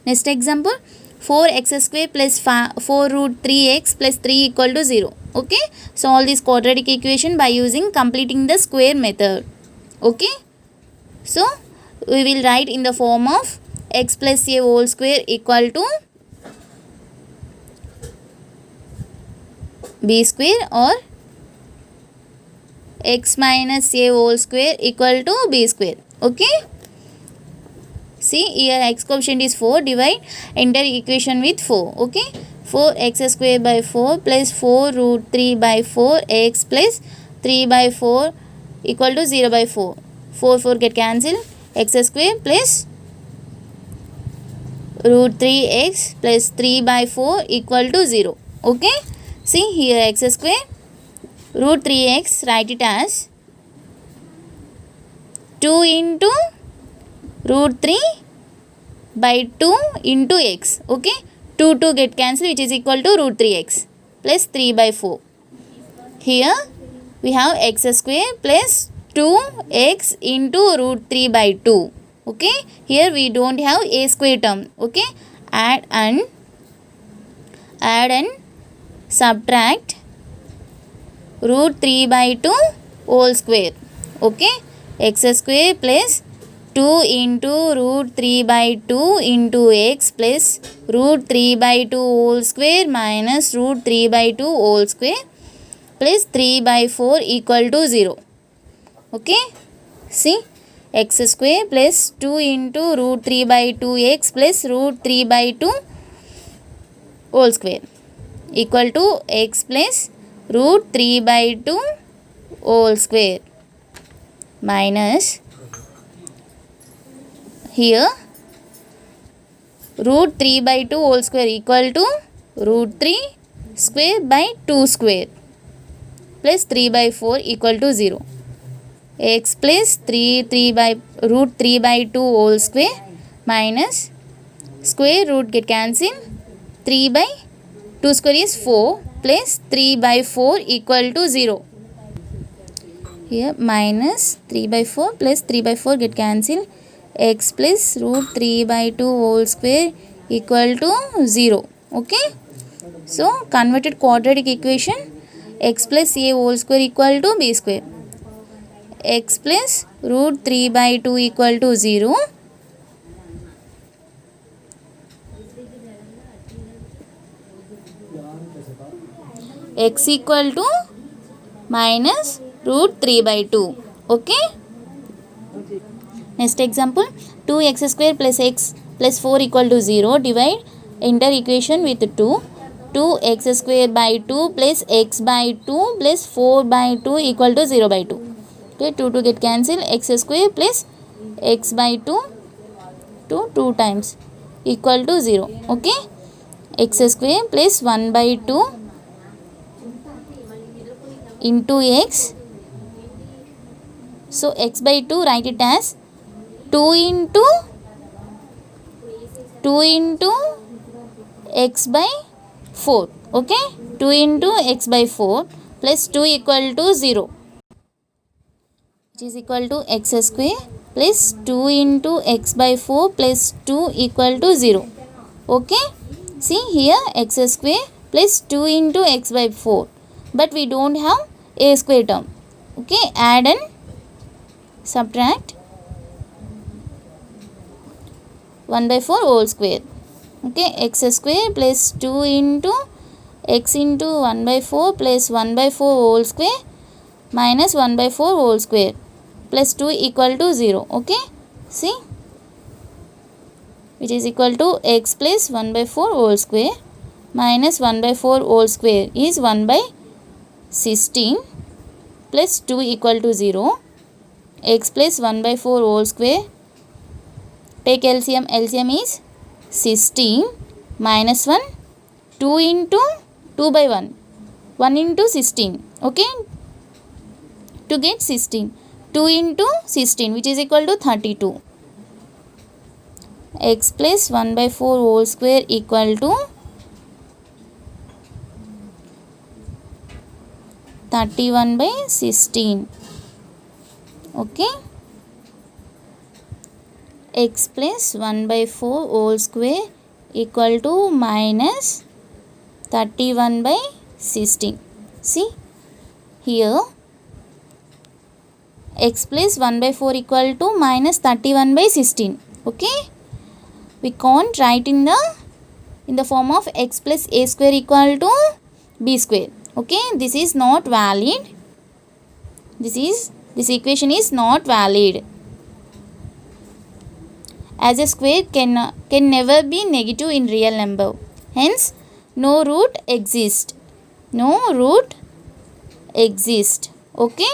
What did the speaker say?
Next example, 4x square plus 4 root 3x plus 3 equal to 0. Okay, solve this quadratic equation by using completing the square method. Okay, so we will write in the form of x plus a whole square equal to b square, or x minus a whole square equal to b square. Okay, see here x coefficient is 4, divide enter equation with 4. Okay, 4x square by 4 plus 4 root 3 by 4 x plus 3 by 4 equal to 0 by 4. 4 get cancelled, x square plus root 3x plus 3 by 4 equal to 0. Okay, see here x square root 3x, write it as 2 into root 3 by 2 into x. Okay, 2 get cancelled, which is equal to root 3x plus 3 by 4. Here we have x square plus 2x into root 3 by 2. Okay, here we don't have a square term. Okay, add and subtract root 3 by 2 whole square. Okay, x square plus 2 into root 3 by 2 into x plus root 3 by 2 whole square minus root 3 by 2 whole square plus 3 by 4 equal to 0. Okay, see x square plus 2 into root 3 by 2x plus root 3 by 2 whole square equal to x plus root 3 by 2 whole square minus here root 3 by 2 whole square equal to root 3 square by 2 square plus 3 by 4 equal to 0. X plus 3 by root 3 by 2 whole square minus square root get cancelled, 3 by 2 square is 4 plus 3 by 4 equal to 0. Here minus 3 by 4 plus 3 by 4 get cancelled, x plus root 3 by 2 whole square equal to 0. Okay, so converted quadratic equation, x plus a whole square equal to b square, x plus root 3 by 2 equal to 0, x equal to minus root 3 by 2. Okay, next example, 2x square plus x plus 4 equal to 0, divide enter equation with 2. 2x square by 2 plus x by 2 plus 4 by 2 equal to 0 by 2. Okay, 2 get cancelled, x square plus x by 2 2 times equal to 0. Okay, x square plus 1 by 2 into x. So x by 2, write it as 2 into x by 4. Okay, 2 into x by 4 plus 2 equal to 0, which is equal to x square plus 2 into x by 4 plus 2 equal to 0. Okay, see here x square plus 2 into x by 4, but we don't have a square term. Okay, add and subtract 1 by 4 whole square. Okay, x square plus 2 into x into 1 by 4 plus 1 by 4 whole square minus 1 by 4 whole square plus 2 equal to 0. Okay, see, which is equal to x plus 1 by 4 whole square minus 1 by 4 whole square is 1 by 16 plus 2 equal to 0. X plus 1 by 4 whole square, take LCM, LCM is 16 minus 1, 2 into 2 by 1, 1 into 16. Okay, to get 16, 2 into 16, which is equal to 32. X plus 1 by 4 whole square equal to 31 by 16. Okay, x plus 1 by 4 whole square equal to minus 31 by 16. See here, x plus 1 by 4 equal to minus 31 by 16. Okay, we can't write in the form of x plus a square equal to b square. Okay, this is not valid. This equation is not valid, as a square can never be negative in real number. Hence, no root exists. No root exists. Okay.